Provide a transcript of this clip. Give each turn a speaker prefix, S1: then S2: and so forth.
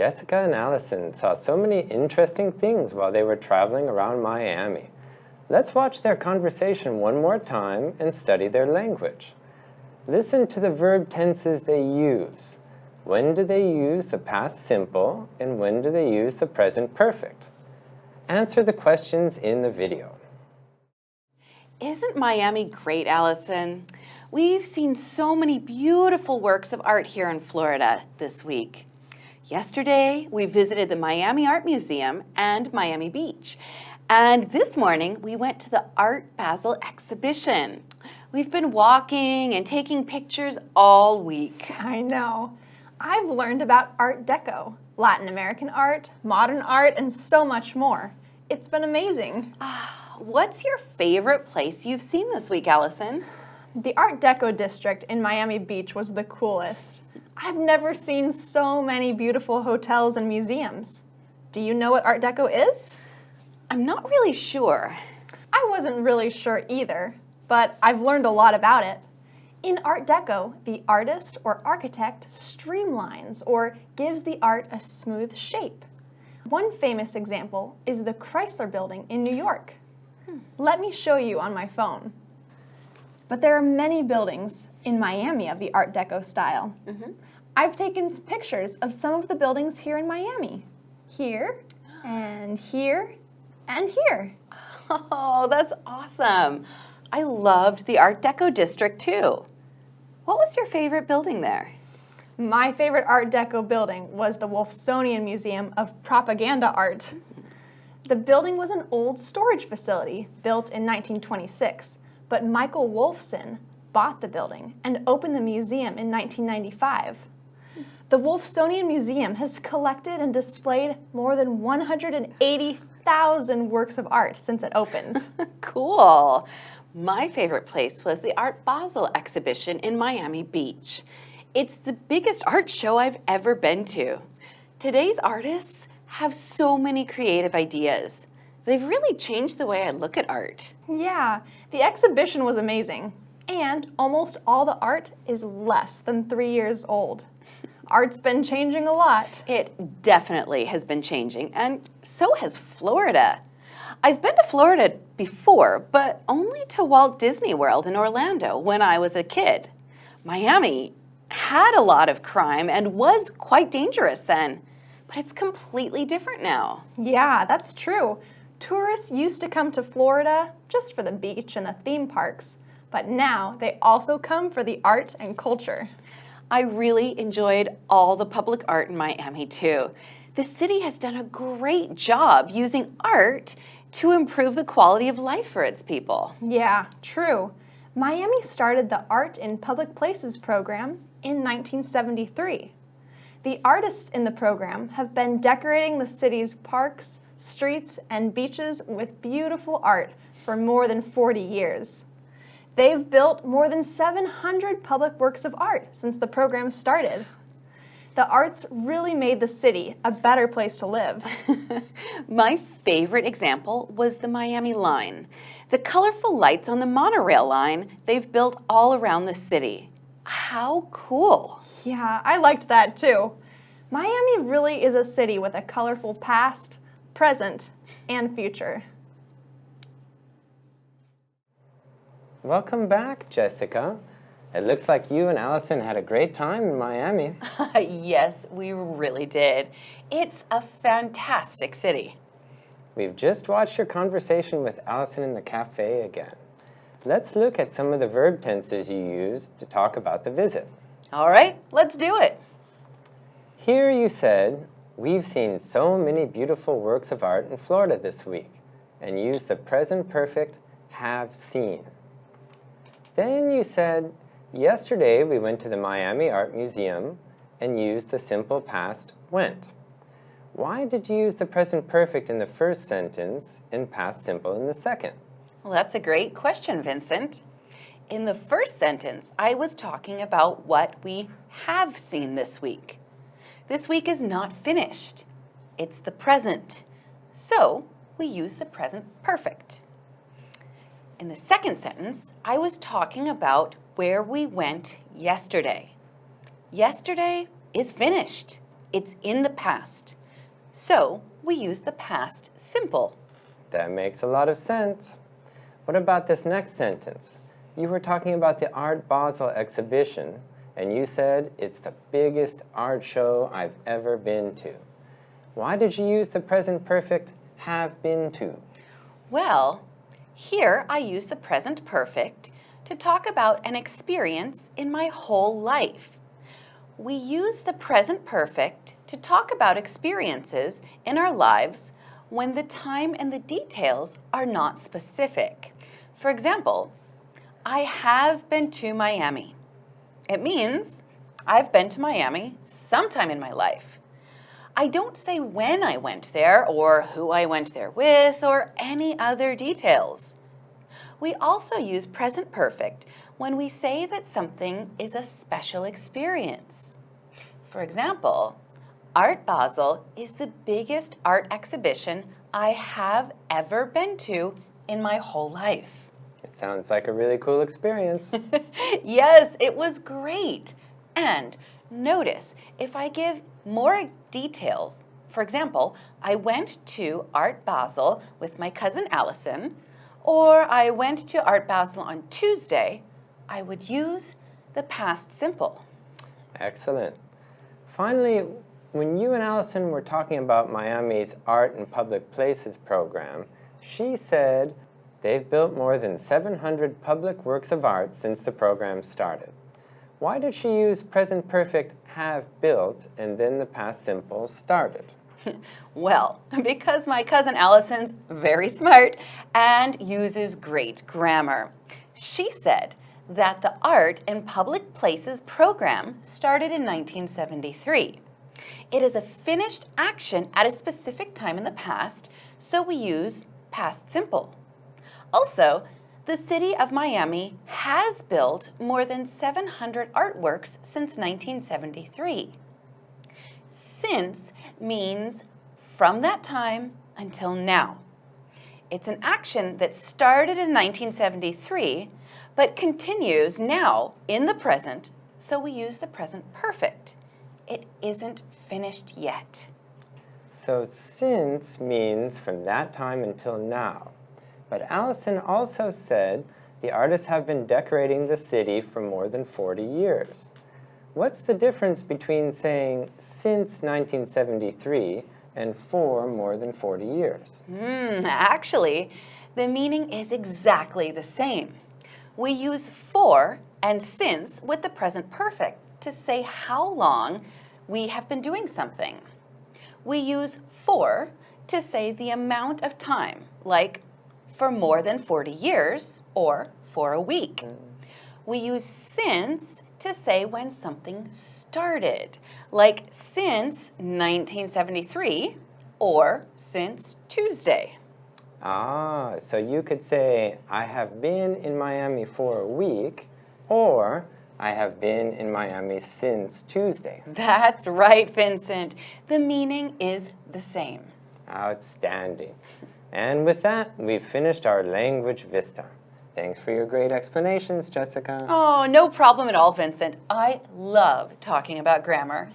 S1: Jessica and Allison saw so many interesting things while they were traveling around Miami. Let's watch their conversation one more time and study their language. Listen to the verb tenses they use. When do they use the past simple and when do they use the present perfect? Answer the questions in the video.
S2: Isn't Miami great, Allison? We've seen so many beautiful works of art here in Florida this week. Yesterday, we visited the Miami Art Museum and Miami Beach. And this morning, we went to the Art Basel exhibition. We've been walking and taking pictures all week.
S3: I know. I've learned about Art Deco, Latin American art, modern art, and so much more. It's been amazing.
S2: What's your favorite place you've seen this week, Allison?
S3: The Art Deco district in Miami Beach was the coolest. I've never seen so many beautiful hotels and museums. Do you know what Art Deco is?
S2: I'm not really sure.
S3: I wasn't really sure either, but I've learned a lot about it. In Art Deco, the artist or architect streamlines or gives the art a smooth shape. One famous example is the Chrysler Building in New York. Let me show you on my phone. But there are many buildings in Miami of the Art Deco style. I've taken pictures of some of the buildings here in Miami. Here, and here, and here.
S2: Oh, that's awesome. I loved the Art Deco district too. What was your favorite building there?
S3: My favorite Art Deco building was the Wolfsonian Museum of Propaganda Art. The building was an old storage facility built in 1926, but Michael Wolfson bought the building and opened the museum in 1995. The Wolfsonian Museum has collected and displayed more than 180,000 works of art since it opened.
S2: Cool. My favorite place was the Art Basel exhibition in Miami Beach. It's the biggest art show I've ever been to. Today's artists have so many creative ideas. They've really changed the way I look at art.
S3: Yeah, the exhibition was amazing. And almost all the art is less than 3 years old. Art's been changing a lot.
S2: It definitely has been changing, and so has Florida. I've been to Florida before, but only to Walt Disney World in Orlando when I was a kid. Miami had a lot of crime and was quite dangerous then, but it's completely different now.
S3: Yeah, that's true. Tourists used to come to Florida just for the beach and the theme parks, but now they also come for the art and culture.
S2: I really enjoyed all the public art in Miami too. The city has done a great job using art to improve the quality of life for its people.
S3: Yeah, true. Miami started the Art in Public Places program in 1973. The artists in the program have been decorating the city's parks, streets, and beaches with beautiful art for more than 40 years. They've built more than 700 public works of art since the program started. The arts really made the city a better place to live.
S2: My favorite example was the Miami line. The colorful lights on the monorail line they've built all around the city. How cool.
S3: Yeah, I liked that too. Miami really is a city with a colorful past, present, and future.
S1: Welcome back, Jessica. It looks like you and Allison had a great time in Miami.
S2: Yes, we really did. It's a fantastic city.
S1: We've just watched your conversation with Allison in the cafe again. Let's look at some of the verb tenses you used to talk about the visit.
S2: All right, let's do it.
S1: Here you said, we've seen so many beautiful works of art in Florida this week, and used the present perfect have seen. Then you said, yesterday we went to the Miami Art Museum and used the simple past went. Why did you use the present perfect in the first sentence and past simple in the second?
S2: Well, that's a great question, Vincent. In the first sentence, I was talking about what we have seen this week. This week is not finished. It's the present. So we use the present perfect. In the second sentence, I was talking about where we went yesterday. Yesterday is finished. It's in the past. So we use the past simple.
S1: That makes a lot of sense. What about this next sentence? You were talking about the Art Basel exhibition, and you said it's the biggest art show I've ever been to. Why did you use the present perfect have been to?
S2: Well, here I use the present perfect to talk about an experience in my whole life. We use the present perfect to talk about experiences in our lives when the time and the details are not specific. For example, I have been to Miami. It means I've been to Miami sometime in my life. I don't say when I went there or who I went there with or any other details. We also use present perfect when we say that something is a special experience. For example, Art Basel is the biggest art exhibition I have ever been to in my whole life.
S1: It sounds like a really cool experience.
S2: Yes, it was great. And notice, if I give more details, for example, I went to Art Basel with my cousin Allison, or I went to Art Basel on Tuesday, I would use the past simple.
S1: Excellent. Finally, when you and Allison were talking about Miami's Art in Public Places program, she said they've built more than 700 public works of art since the program started. Why did she use present perfect have built and then the past simple started?
S2: Well, because my cousin Allison's very smart and uses great grammar. She said that the Art in Public Places program started in 1973. It is a finished action at a specific time in the past, so we use past simple. Also, the city of Miami has built more than 700 artworks since 1973. Since means from that time until now. It's an action that started in 1973, but continues now in the present, so we use the present perfect. It isn't finished yet.
S1: So since means from that time until now. But Allison also said the artists have been decorating the city for more than 40 years. What's the difference between saying since 1973 and for more than 40 years?
S2: Actually, the meaning is exactly the same. We use for and since with the present perfect to say how long we have been doing something. We use for to say the amount of time, like for more than 40 years or for a week. We use since to say when something started, like since 1973 or since Tuesday.
S1: So you could say, I have been in Miami for a week, or I have been in Miami since Tuesday.
S2: That's right, Vincent. The meaning is the same.
S1: Outstanding. And with that, we've finished our language vista. Thanks for your great explanations, Jessica.
S2: Oh, no problem at all, Vincent. I love talking about grammar.